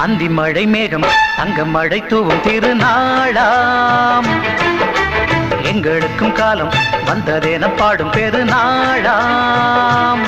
அந்தி மழை மேகம் தங்க மழை தூவும் திருநாளாம். எங்களுக்கும் காலம் வந்ததென பாடும் பெருநாளாம்.